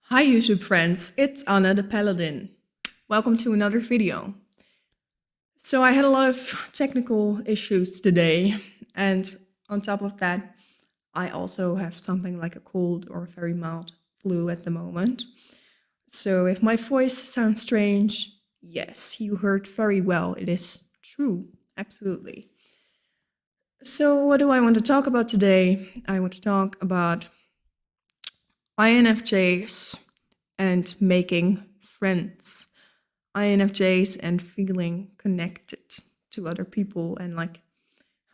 Hi YouTube friends, it's Anna the Paladin. Welcome to another video. So I had a lot of technical issues today, and on top of that, I also have something like a cold or a very mild flu at the moment. So if my voice sounds strange, yes, you heard very well. It is true, absolutely. So what do I want to talk about today? I want to talk about INFJs and making friends. INFJs and feeling connected to other people, and like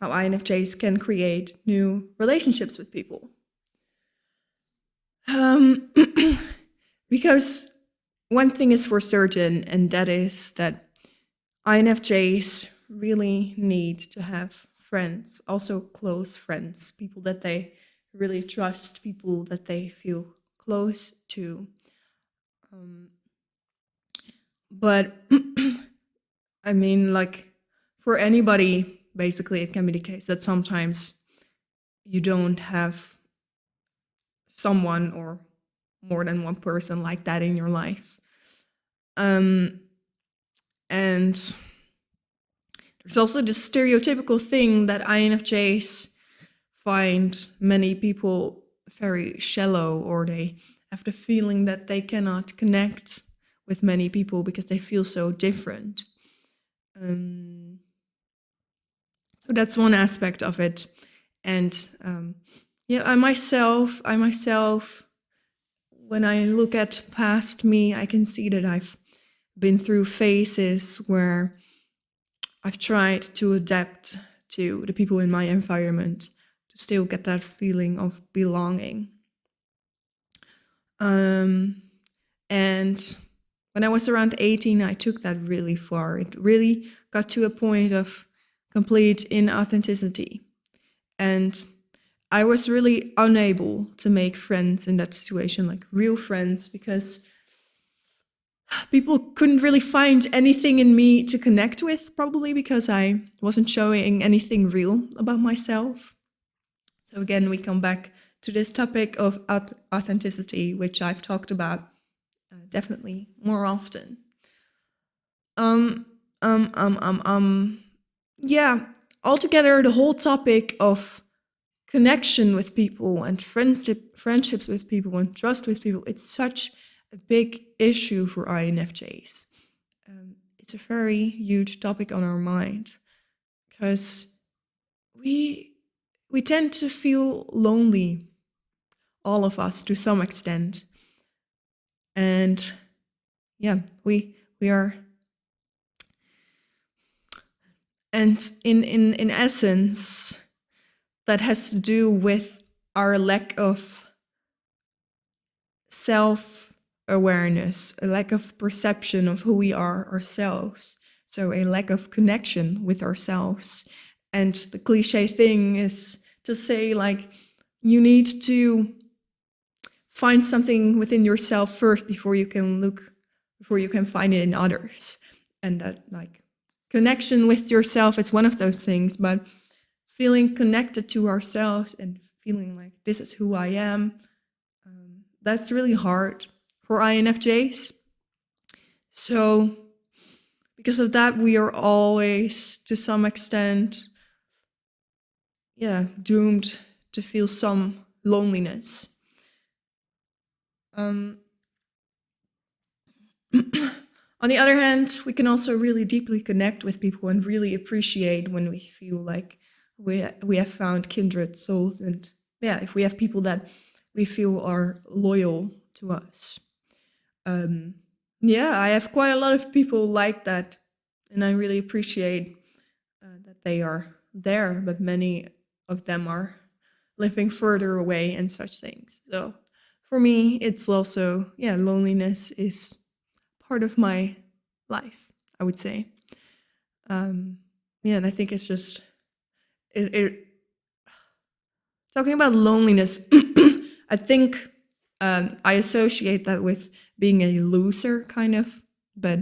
how INFJs can create new relationships with people. Because one thing is for certain, and that is that INFJs really need to have friends, also close friends, people that they really trust, people that they feel close to. But I mean, like, for anybody, basically, it can be the case that sometimes you don't have someone or more than one person like that in your life. And there's also the stereotypical thing that INFJs find many people very shallow, or they have the feeling that they cannot connect with many people because they feel so different. So that's one aspect of it. And I myself, when I look at past me, I can see that I've been through phases where I've tried to adapt to the people in my environment to still get that feeling of belonging. And when I was around 18, I took that really far. It really got to a point of complete inauthenticity. And I was really unable to make friends in that situation, like real friends, because people couldn't really find anything in me to connect with, probably because I wasn't showing anything real about myself. So again, we come back to this topic of authenticity, which I've talked about definitely more often. Yeah, altogether, the whole topic of connection with people and friendships with people and trust with people, it's such a big issue for INFJs. It's a very huge topic on our mind because we tend to feel lonely, all of us, to some extent. And yeah, we are. And in essence, that has to do with our lack of self-awareness, a lack of perception of who we are ourselves. So a lack of connection with ourselves. And the cliche thing is to say, like, you need to find something within yourself first before you can find it in others. And that, like, connection with yourself is one of those things, but feeling connected to ourselves and feeling like this is who I am, that's really hard for INFJs. So because of that, we are always, to some extent, doomed to feel some loneliness. On the other hand, we can also really deeply connect with people and really appreciate when we feel like we have found kindred souls, and if we have people that we feel are loyal to us. I have quite a lot of people like that, and I really appreciate that they are there, but many of them are living further away and such things. So for me, it's also, loneliness is part of my life, I would say. And I think it's just, talking about loneliness, I think I associate that with being a loser, kind of, but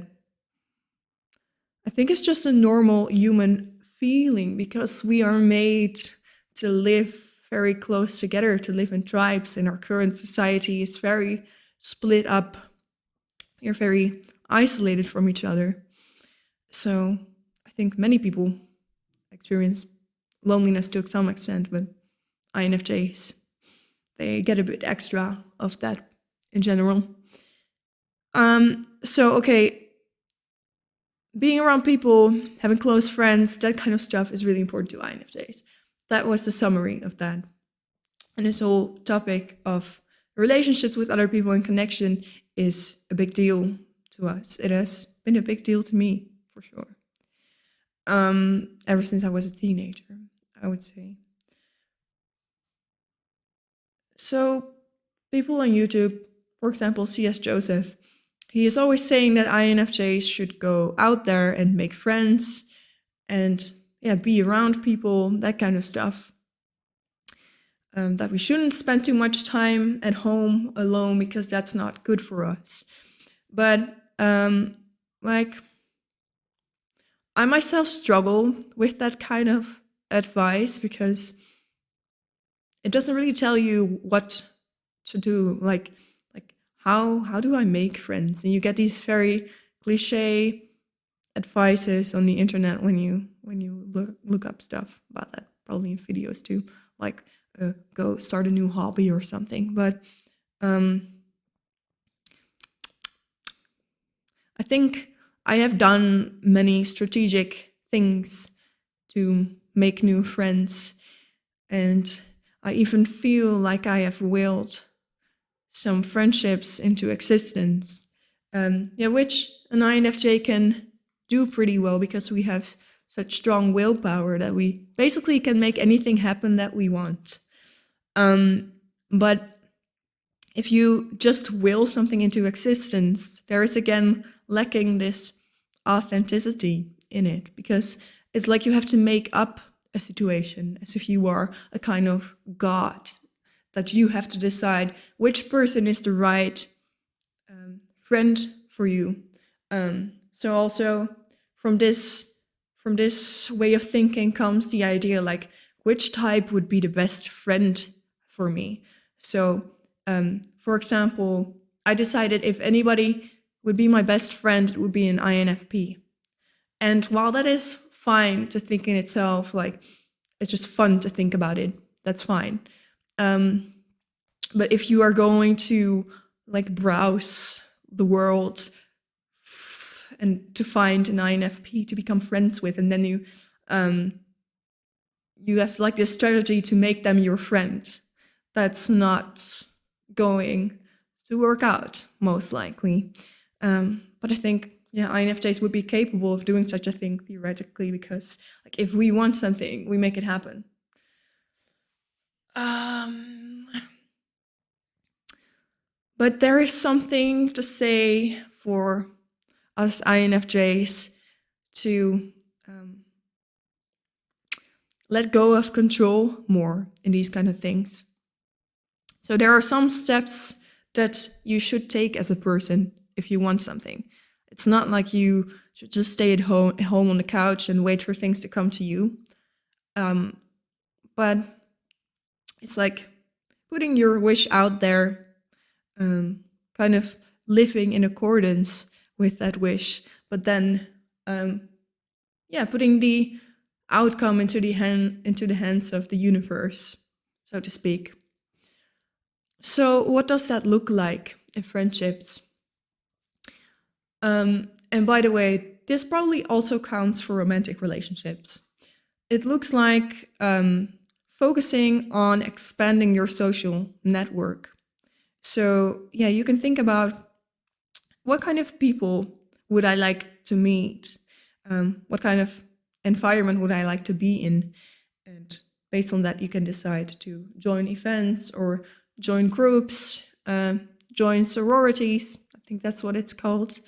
I think it's just a normal human feeling because we are made to live very close together, to live in tribes, and our current society is very split up. You're very isolated from each other. So I think many people experience loneliness to some extent, but INFJs, they get a bit extra of that in general. So okay, being around people, having close friends, that kind of stuff is really important to INFJs. That was the summary of that. And this whole topic of relationships with other people and connection is a big deal to us. It has been a big deal to me, for sure. Ever since I was a teenager, I would say. So people on YouTube, for example, C.S. Joseph, he is always saying that INFJs should go out there and make friends and be around people, that kind of stuff. That we shouldn't spend too much time at home alone because that's not good for us. But like, I myself struggle with that kind of advice because it doesn't really tell you what to do. Like how do I make friends? And you get these very cliche advices on the internet when you look up stuff about that, probably in videos too, like go start a new hobby or something. But I think I have done many strategic things to make new friends, and I even feel like I have willed some friendships into existence, which an INFJ can do pretty well because we have such strong willpower that we basically can make anything happen that we want. But if you just will something into existence, there is again lacking this authenticity in it, because it's like you have to make up a situation as if you are a kind of god, that you have to decide which person is the right friend for you. So also from this way of thinking comes the idea, like, which type would be the best friend for me. So for example, I decided if anybody would be my best friend, it would be an INFP. And while that is fine to think in itself, like, it's just fun to think about it, that's fine. But if you are going to like browse the world and to find an INFP to become friends with, and then you have like this strategy to make them your friend, that's not going to work out, most likely. But I think, INFJs would be capable of doing such a thing theoretically, because like if we want something, we make it happen. But there is something to say for us INFJs to let go of control more in these kind of things. So there are some steps that you should take as a person if you want something. It's not like you should just stay at home on the couch and wait for things to come to you. But it's like putting your wish out there, kind of living in accordance with that wish, but then putting the outcome into the hands of the universe, so to speak. So what does that look like in friendships? And by the way, this probably also counts for romantic relationships. It looks like focusing on expanding your social network. So you can think about, what kind of people would I like to meet? What kind of environment would I like to be in? And based on that, you can decide to join events or join groups, join sororities. I think that's what it's called.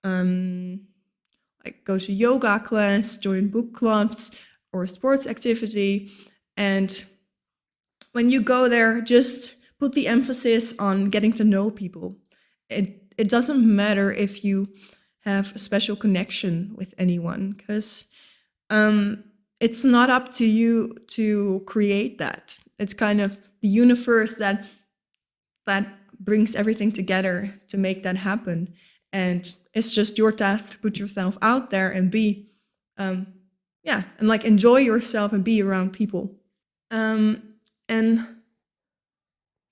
Like go to yoga class, join book clubs or a sports activity. And when you go there, just put the emphasis on getting to know people. It doesn't matter if you have a special connection with anyone, because it's not up to you to create that. It's kind of the universe that brings everything together to make that happen. And it's just your task to put yourself out there and be, and like enjoy yourself and be around people. And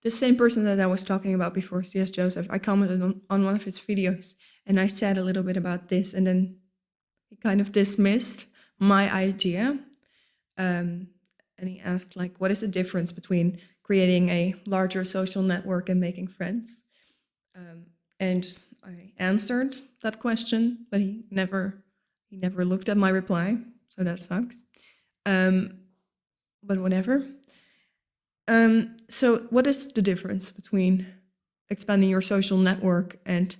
the same person that I was talking about before, C.S. Joseph, I commented on one of his videos and I said a little bit about this, and then he kind of dismissed my idea. And he asked, like, what is the difference between creating a larger social network and making friends? And I answered that question, but he never looked at my reply, so that sucks. But whatever. So what is the difference between expanding your social network and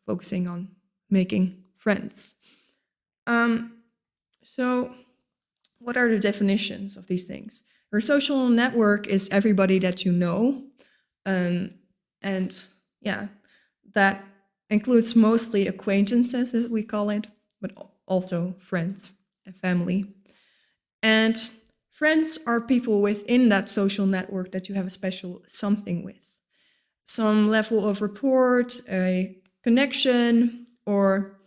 focusing on making friends? So what are the definitions of these things? Your social network is everybody that you know. And yeah, that includes mostly acquaintances, as we call it, but also friends and family. And friends are people within that social network that you have a special something with. Some level of rapport, a connection, or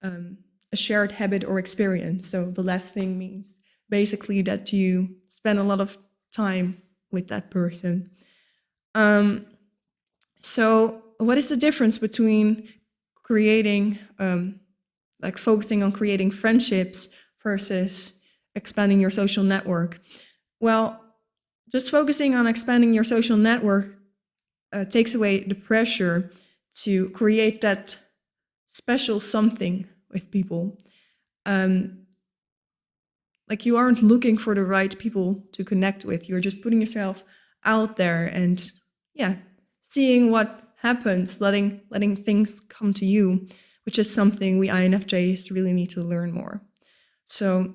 a shared habit or experience. So the last thing means basically that you spend a lot of time with that person. So what is the difference between creating, like focusing on creating friendships versus expanding your social network? Well, just focusing on expanding your social network takes away the pressure to create that special something with people. Like you aren't looking for the right people to connect with. You're just putting yourself out there and seeing what happens, letting things come to you, which is something we INFJs really need to learn more. So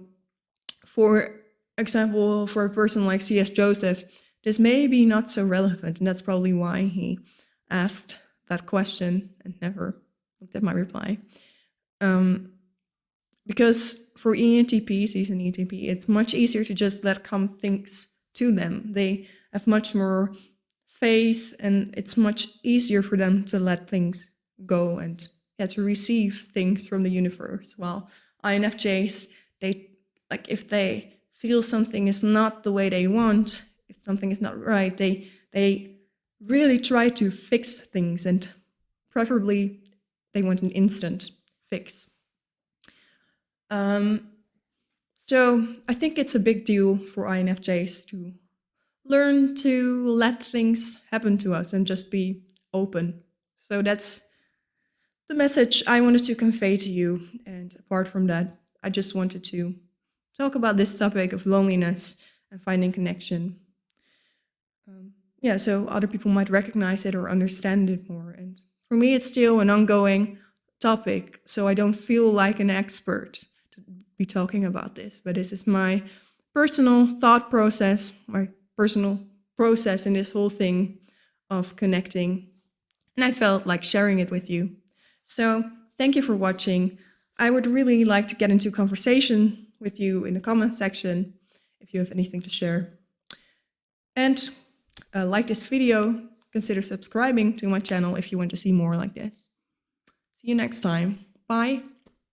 for example, for a person like C.S. Joseph, this may be not so relevant, and that's probably why he asked that question and never looked at my reply. Because for ENTPs, he's an ENTP, it's much easier to just let come things to them. They have much more faith, and it's much easier for them to let things go and to receive things from the universe. While INFJs, they, like, if they feel something is not the way they want, if something is not right, they really try to fix things, and preferably they want an instant fix. So I think it's a big deal for INFJs to learn to let things happen to us and just be open. So that's the message I wanted to convey to you. And apart from that, I just wanted to talk about this topic of loneliness and finding connection. So other people might recognize it or understand it more. And for me, it's still an ongoing topic, so I don't feel like an expert to be talking about this, but this is my personal thought process, my personal process in this whole thing of connecting, and I felt like sharing it with you. So thank you for watching. I would really like to get into conversation with you in the comment section if you have anything to share. And like this video, consider subscribing to my channel if you want to see more like this. See you next time. Bye.